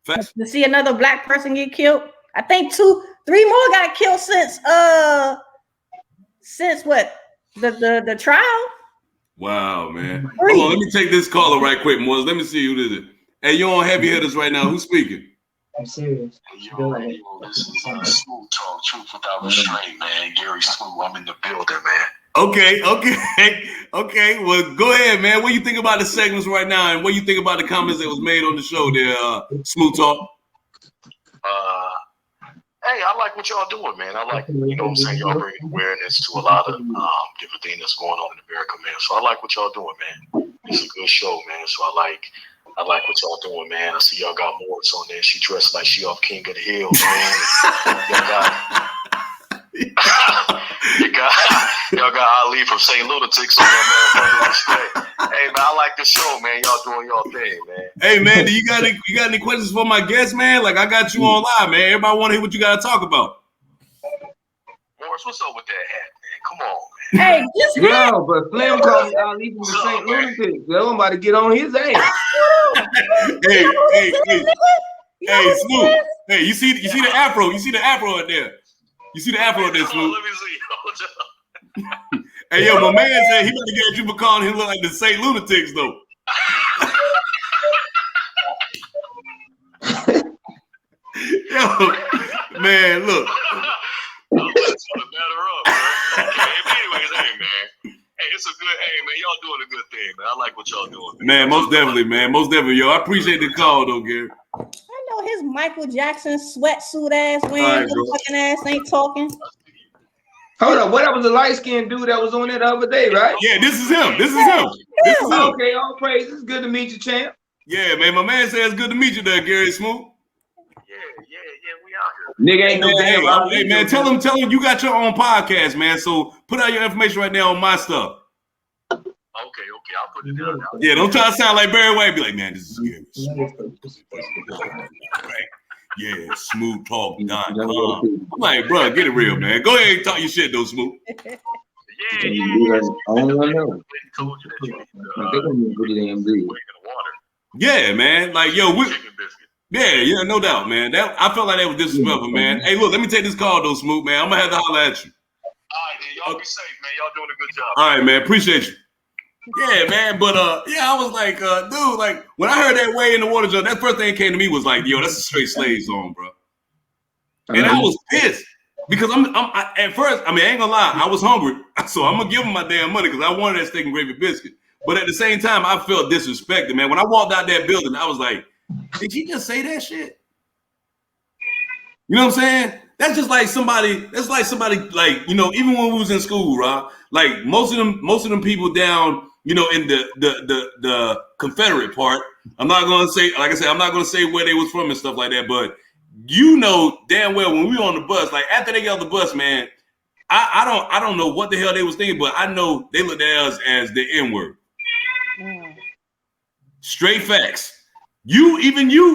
To see another black person get killed? I think 2-3 more got killed since what? The trial? Wow, man. Hold on, let me take this caller right quick, Moise. Let me see who this is. Hey, you're on Heavy Hitters right now. Who's speaking? I'm serious. Yo, this is Smooth Talk, Truth Without Restraint, man. Gary Smooth, I'm in the building, man. Okay. Well, go ahead, man. What do you think about the segments right now, and what do you think about the comments that was made on the show there, Smooth Talk? Hey, I like what y'all doing, man. I like, what I'm saying, y'all bringing awareness to a lot of different things that's going on in America, man. So I like what y'all doing, man. It's a good show, man. So I like what y'all doing, man. I see y'all got Morris on there. She dressed like she off King of the Hill, man. y'all got Ali from St. Lunatics on that motherfucker. Hey, man, I like the show, man. Y'all doing y'all thing, man. Hey, man, you got any questions for my guest, man? Like, I got you on live, man. Everybody want to hear what you got to talk about. Morris, what's up with that hat, man? Come on, man. Hey, just no, but Slim called me Ali from the St. Lunatics. I'm about to get on his ass. Hey, Snoop. Hey, you see the afro? You see the afro out there? You see the afro out there, Snoop? Let me see. Hey, yo, my man said he about to get you for calling him look like the St. Lunatics, though. Yo, man, look. Anyways, hey, man. Hey, it's a good, man, y'all doing a good thing, man. I like what y'all doing. Man, most definitely, man. Most definitely, yo. I appreciate the call, though, Gary. I know his Michael Jackson sweatsuit ass wearing fucking ass ain't talking. Hold on, what was the light-skinned dude that was on there the other day, right? Yeah, this is him. Okay, all praises. Good to meet you, champ. Yeah, man, my man says it's good to meet you there, Gary Smooth. Yeah, we out here. Nigga ain't no damn. Hey, man, tell him you got your own podcast, man. So put out your information right now on my stuff. Okay. Okay, I'll put it down. Yeah, don't try to sound like Barry White. Be like, man, this is scary. Right? Yeah, smoothtalk.com. I'm like, bro, get it real, man. Go ahead and talk your shit, though, Smooth. I don't want to know. Told you that you need I think I'm gonna put it in blue. water. Yeah, man. Like, yo, Chicken biscuit. yeah, no doubt, man. That I felt like that was disrespectful, man. Hey, look, let me take this call, though, Smooth, man. I'm gonna have to holler at you. All right, y'all be safe, man. Y'all doing a good job. All right, man. Appreciate you. Yeah, man. But yeah, I was like, dude, like when I heard that Way in the Water jump, that first thing that came to me was like, yo, that's a straight slave song, bro. And I was pissed because at first, I mean, I ain't gonna lie, I was hungry, so I'm gonna give him my damn money because I wanted that steak and gravy biscuit. But at the same time, I felt disrespected, man. When I walked out that building, I was like, did he just say that shit? You know what I'm saying? That's just like somebody. That's like somebody, like, you know, even when we was in school, right? Like most of them people down, you know, in the Confederate part. I'm not gonna say, like I said, I'm not gonna say where they was from and stuff like that. But you know damn well when we were on the bus, like after they got off the bus, man, I don't know what the hell they was thinking, but I know they looked at us as the N-word. Straight facts. You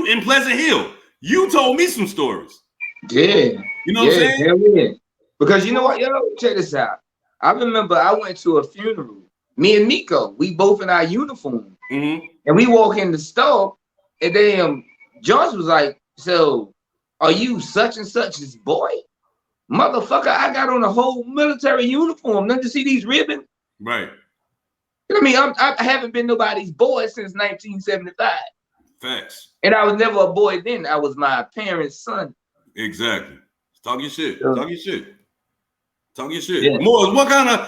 in Pleasant Hill, you told me some stories. Yeah. You know what I'm saying? Hell yeah. Because you know what, yo, check this out. I remember I went to a funeral. Me and Nico, we both in our uniform. Mm-hmm. And we walk in the store, and then Josh was like, so are you such and such's boy? Motherfucker, I got on a whole military uniform. Don't you see these ribbons? Right. I mean, I haven't been nobody's boy since 1975. Facts. And I was never a boy then. I was my parents' son. Exactly. Talk your shit. Yeah. Talk your shit. Talk your shit. Yeah. Morris, what kind of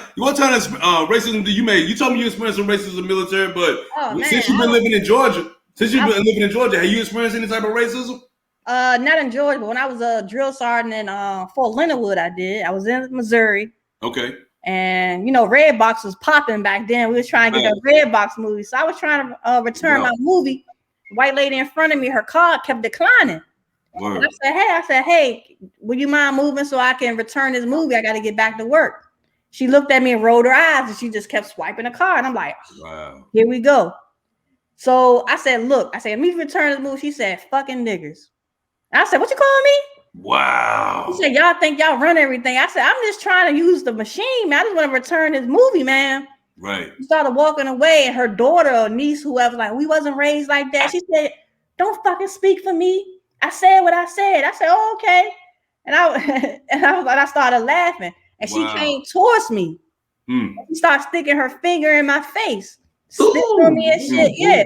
racism do you make? You told me you experienced some racism in the military, but since you've been living in Georgia, have you experienced any type of racism? Not in Georgia, but when I was a drill sergeant in Fort Leonard Wood, I did. I was in Missouri. Okay. And you know, Redbox was popping back then. We was trying to get a Redbox movie, so I was trying to return my movie. White lady in front of me, her car kept declining. And I said, hey, would you mind moving so I can return this movie? I got to get back to work. She looked at me and rolled her eyes, and she just kept swiping the car. And I'm like, wow, here we go. So I said, look, let me return this movie. She said, fucking niggers. And I said, what you calling me? Wow. She said, y'all think y'all run everything. I said, I'm just trying to use the machine, man. I just want to return this movie, man. Right. She started walking away, and her daughter or niece, whoever, like, we wasn't raised like that. She said, don't fucking speak for me. I said what I said. I said, oh, okay. And I was like, I started laughing. And she came towards me. She started sticking her finger in my face. Spitting on me and shit. Yeah.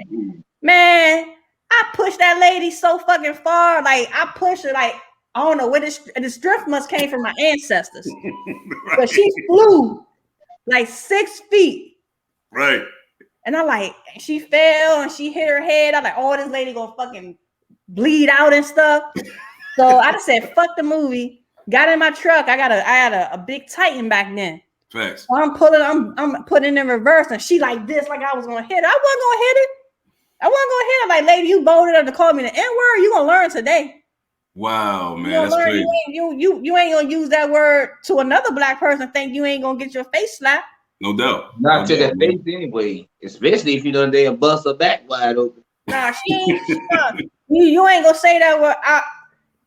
Man, I pushed that lady so fucking far. Like, I pushed her, like, I don't know where the strength must came from my ancestors. Right. But she flew like 6 feet. Right. And I like, she fell and she hit her head. I'm like, oh, this lady gonna fucking bleed out and stuff. So I just said, fuck the movie. Got in my truck. I had a big Titan back then. Facts. So I'm putting in reverse, and she like this, like I was gonna hit her. I wasn't gonna hit her. Like, lady, you bolded up to call me the N-word. You gonna learn today. Wow, man, that's crazy. You ain't gonna use that word to another black person. Think you ain't gonna get your face slapped. No doubt. Not to the face anyway. Especially if you done there and bust her back wide open. Nah, she ain't. You ain't gonna say that word.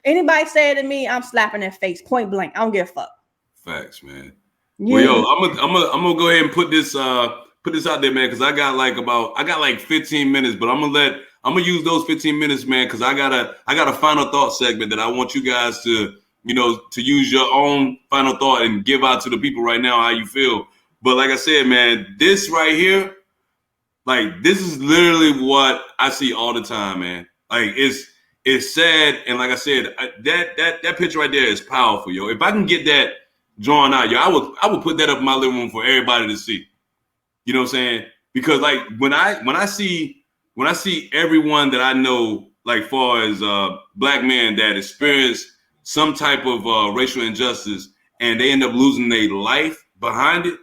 Anybody say it to me, I'm slapping their face point blank. I don't give a fuck. Facts, man. Yeah. Well, yo, I'm gonna go ahead and put this out there, man, because I got like 15 minutes, but I'm gonna use those 15 minutes, man, because I got a final thought segment that I want you guys to use your own final thought and give out to the people right now how you feel. But like I said, man, this right here, like, this is literally what I see all the time, man. Like, it's sad, and like I said, that picture right there is powerful, yo. If I can get that drawn out, yo, I would put that up in my living room for everybody to see. You know what I'm saying? Because like when I see everyone that I know, like far as black men that experience some type of racial injustice and they end up losing their life behind it,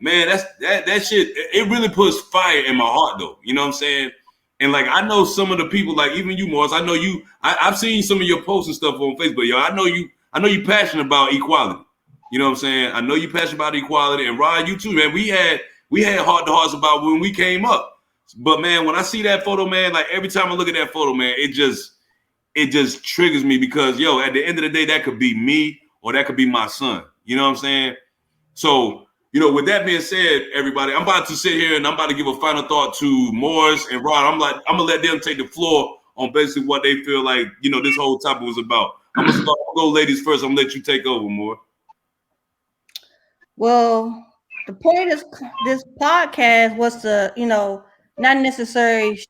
man, that shit, it really puts fire in my heart though. You know what I'm saying? And like, I know some of the people, like even you, Morris, I know you, I've seen some of your posts and stuff on Facebook, yo. I know you passionate about equality. You know what I'm saying? I know you passionate about equality, and Rod, you too, man. We had we had heart to hearts about when we came up. But man, when I see that photo, man, like every time I look at that photo, man, it just triggers me because yo, at the end of the day, that could be me or that could be my son. You know what I'm saying? So, you know, with that being said, everybody, I'm about to sit here and I'm about to give a final thought to Morris and Rod. I'm gonna let them take the floor on basically what they feel like, you know, this whole topic was about. I'm gonna go ladies first. I'm gonna let you take over, Morris. Well, the point of this podcast was to, you know, not necessarily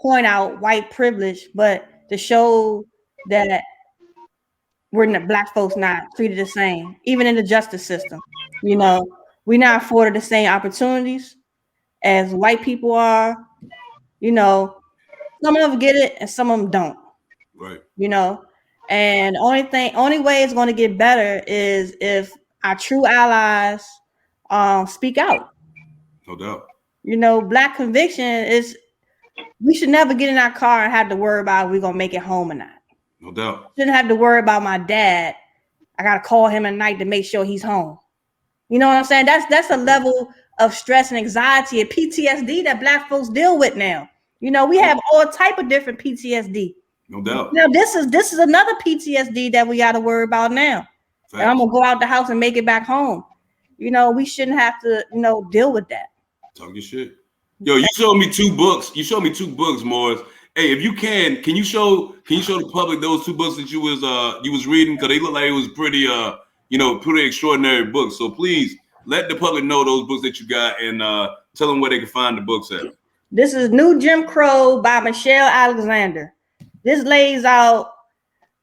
point out white privilege, but to show that black folks not treated the same, even in the justice system. You know, we're not afforded the same opportunities as white people are. You know, some of them get it and some of them don't. Right. You know, and only way it's going to get better is if our true allies speak out. No doubt. You know, black conviction is we should never get in our car and have to worry about if we're gonna make it home or not. No doubt. Shouldn't have to worry about my dad. I gotta call him at night to make sure he's home. You know what I'm saying? That's a level of stress and anxiety and PTSD that black folks deal with now. You know, we have all type of different PTSD. No doubt. Now this is another PTSD that we got to worry about now. Facts. And I'm gonna go out the house and make it back home. You know, we shouldn't have to, you know, deal with that. Talk your shit. Yo, you showed me 2 books. You showed me 2 books, Morris. Hey, if you can you show the public those 2 books that you was reading? Because they look like it was pretty pretty extraordinary books. So please let the public know those books that you got and tell them where they can find the books at. This is New Jim Crow by Michelle Alexander. This lays out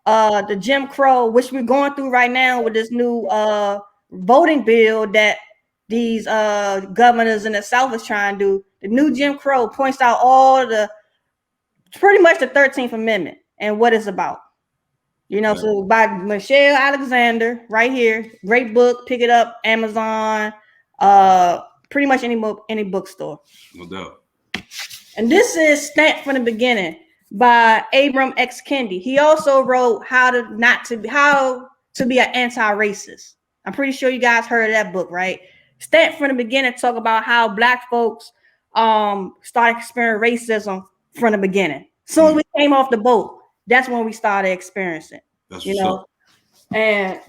the Jim Crow, which we're going through right now with this new voting bill that these governors in the South is trying to do. The new Jim Crow points out pretty much the 13th Amendment and what it's about. You know, so by Michelle Alexander, right here, great book. Pick it up, Amazon, pretty much any bookstore. No doubt. And this is Stamped from the Beginning by Abram X. Kendi. He also wrote How to Be an Anti-Racist. I'm pretty sure you guys heard of that book, right? Stamped from the Beginning talk about how black folks started experiencing racism from the beginning. As soon as we came off the boat, that's when we started experiencing. That's you know. And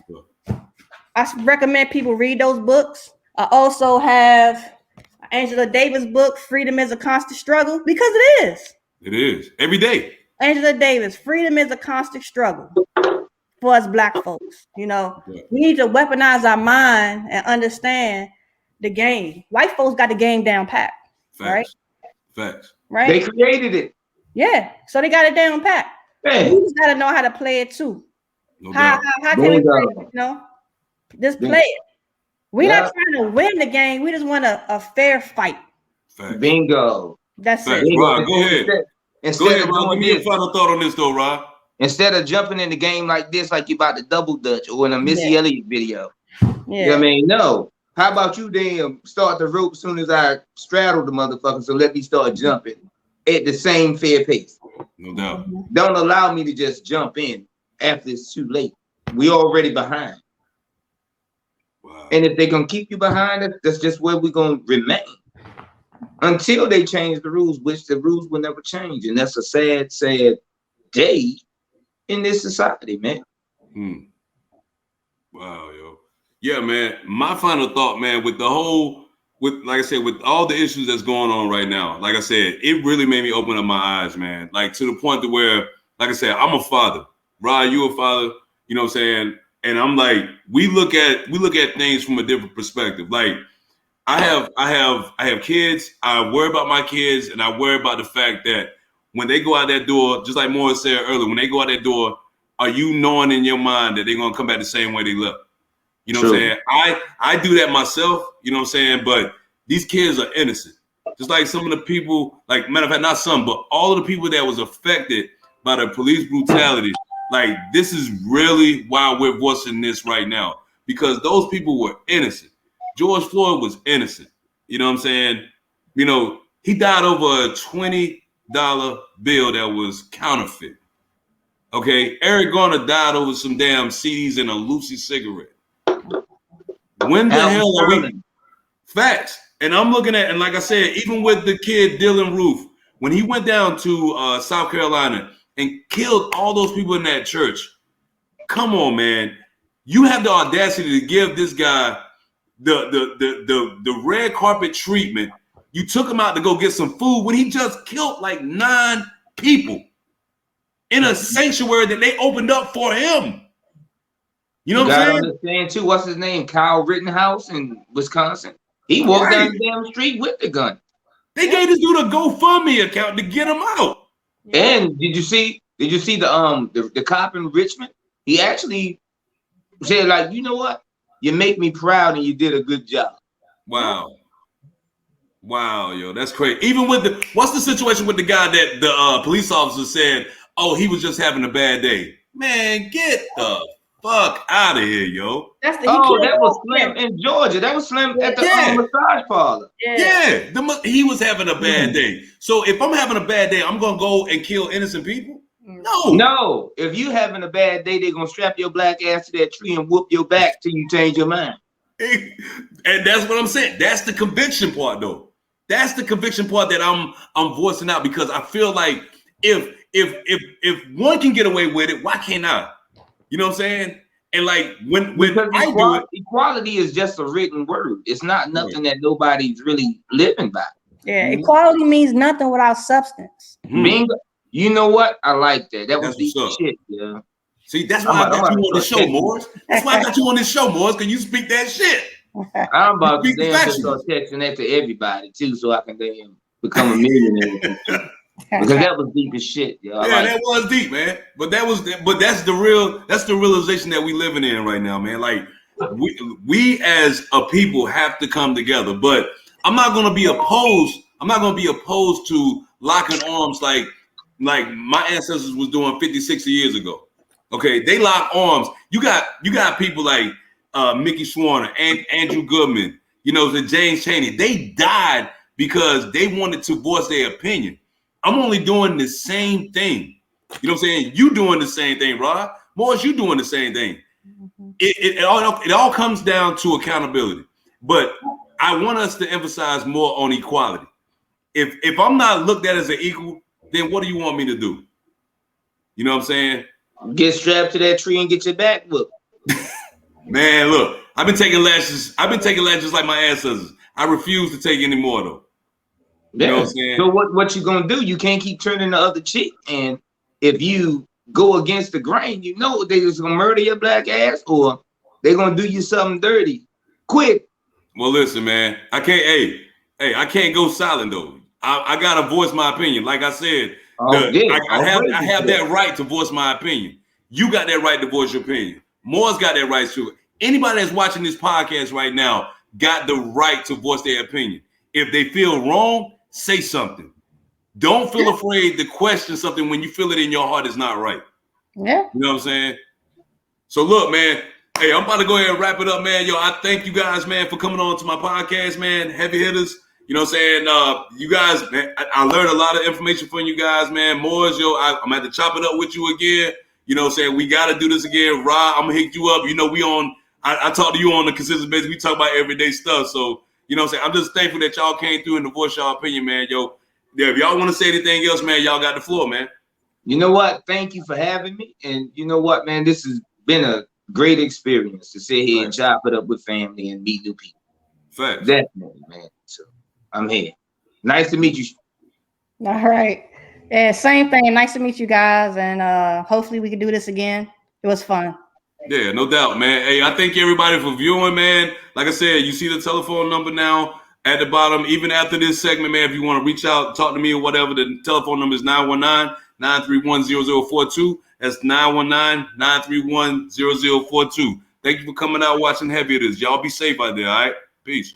I recommend people read those books. I also have Angela Davis' book, Freedom is a Constant Struggle, because it is. It is. Every day. Angela Davis, freedom is a constant struggle for us black folks. You know, we need to weaponize our mind and understand the game. White folks got the game down pat. Facts. Right? Facts. Right? They created it. Yeah. So they got it down pat. Hey. We just got to know how to play it too. No how can we play it, you know? Just play it. We're not trying to win the game. We just want a fair fight. Facts. Bingo. That's Facts. it. Rod, go ahead. Instead of Rod, give me a final thought on this though, Rod. Instead of jumping in the game like this, like you about to double dutch or in a Missy Elliott video. Yeah. You know what I mean? No. How about you damn start the rope as soon as I straddle the motherfucker, so let me start jumping at the same fair pace. No doubt. Don't allow me to just jump in after it's too late. We already behind. Wow. And if they're gonna keep you behind, that's just where we're gonna remain. Until they change the rules, which the rules will never change. And that's a sad, sad day in this society, man. Wow, yo. Yeah, man. My final thought, man, like I said, with all the issues that's going on right now, like I said, it really made me open up my eyes, man. Like to the point to where, like I said, I'm a father. Rod, you a father, you know what I'm saying? And I'm like, we look at things from a different perspective. Like, I have kids. I worry about my kids, and I worry about the fact that when they go out that door, just like Morris said earlier, when they go out that door, are you knowing in your mind that they're gonna come back the same way they left? You know what I'm saying? I do that myself, you know what I'm saying? But these kids are innocent. Just like some of the people, like matter of fact, not some, but all of the people that was affected by the police brutality, like this is really why we're voicing this right now. Because those people were innocent. George Floyd was innocent. You know what I'm saying? You know, he died over a $20 bill that was counterfeit. Okay, Eric Garner died over some damn CDs and a Lucy cigarette. When the hell are we? Facts. And I'm looking at, and like I said, even with the kid Dylan Roof, when he went down to South Carolina and killed all those people in that church, come on, man. You have the audacity to give this guy the red carpet treatment. You took him out to go get some food when he just killed like 9 people in a sanctuary that they opened up for him. You know what I'm saying? Understand too. What's his name? Kyle Rittenhouse in Wisconsin. He walked down the damn street with the gun. They gave this dude a GoFundMe account to get him out. And did you see the cop in Richmond? He actually said, like, you know what? You make me proud and you did a good job. Wow. Wow, yo, that's crazy. Even with what's the situation with the guy that the police officer said, oh, he was just having a bad day? Man, get the fuck out of here, yo. That's the that was Slim in Georgia. That was Slim at the massage parlor. He was having a bad day. So if I'm having a bad day, I'm gonna go and kill innocent people? No. If you having a bad day, they're gonna strap your black ass to that tree and whoop your back till you change your mind. And that's what I'm saying. That's the conviction part, though. That's the conviction part that I'm voicing out, because I feel like if one can get away with it, why can't I? You know what I'm saying? And like when I do it, equality is just a written word. It's not nothing that nobody's really living by. Yeah, equality means nothing without substance. Bingo. You know what? I like that. That was deep shit. Yeah. See, that's why I got you on this show, Morris. That's why I got you on this show, Morris, because you speak that shit. I'm about to damn start texting that to everybody too, so I can damn become a millionaire. Because that was deep as shit, yo. That was deep, man. But that's the realization that we living in right now, man. Like we as a people have to come together. But I'm not gonna be opposed. I'm not gonna be opposed to locking arms like my ancestors was doing 50, 60 years ago. Okay, they lock arms. You got people like Mickey Schwarner and Andrew Goodman, the James Chaney. They died because they wanted to voice their opinion. I'm only doing the same thing. You know what I'm saying? You doing the same thing, Rod. Morris, you doing the same thing. It all comes down to accountability. But I want us to emphasize more on equality. If I'm not looked at as an equal, then what do you want me to do? You know what I'm saying? Get strapped to that tree and get your back whooped. Man, look, I've been taking lashes like my ancestors. I refuse to take any more, though. You know what I'm saying? So what you gonna do? You can't keep turning the other cheek. And if you go against the grain, they just gonna murder your black ass, or they're gonna do you something dirty. Quick. Well, listen, man. I can't go silent though. I gotta voice my opinion. Like I said, I have that right to voice my opinion. You got that right to voice your opinion. Moore's got that right to it. Anybody that's watching this podcast right now got the right to voice their opinion. If they feel wrong, say something. Don't feel afraid to question something when you feel it in your heart is not right. Yeah. You know what I'm saying? So look, man. Hey, I'm about to go ahead and wrap it up, man. Yo, I thank you guys, man, for coming on to my podcast, man. Heavy hitters. You know what I'm saying? You guys, man, I learned a lot of information from you guys, man. Moore's, I'm going to have to chop it up with you again. You know what I'm saying? We got to do this again. Rod, I'm going to hit you up. I talk to you on a consistent basis. We talk about everyday stuff. So, you know what I'm saying? I'm just thankful that y'all came through and voiced y'all opinion, man. Yo, yeah, if y'all want to say anything else, man, y'all got the floor, man. You know what? Thank you for having me. And you know what, man? This has been a great experience to sit here and chop it up with family and meet new people. Facts. Definitely, man. So I'm here. Nice to meet you. All right. Yeah, same thing. Nice to meet you guys. And hopefully we can do this again. It was fun. Yeah, no doubt, man. Hey, I thank everybody for viewing, man. Like I said, you see the telephone number now at the bottom. Even after this segment, man, if you want to reach out, talk to me or whatever, the telephone number is 919-931-0042. That's 919-931-0042. Thank you for coming out watching Heavy Hitters. Y'all be safe out there, all right? Peace.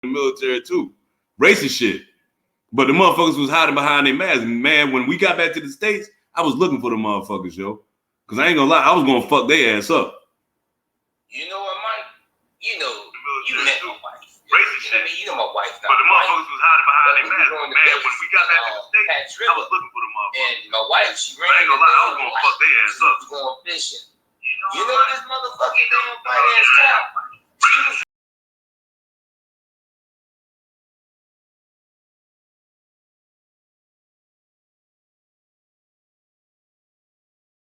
the military too. Racist shit. But the motherfuckers was hiding behind their masks. Man, when we got back to the States, I was looking for the motherfuckers, yo. Because I ain't gonna lie, I was gonna fuck their ass up. You know what, Mike? You know, you met my wife. Racist shit. I mean, you know my wife. But the motherfuckers was hiding behind their masks. Man, when we got back to the States, I was looking for the motherfuckers. And my wife, she ran. I ain't gonna lie, I was gonna fuck their ass up. Going fishing. You know this motherfucking damn finance town.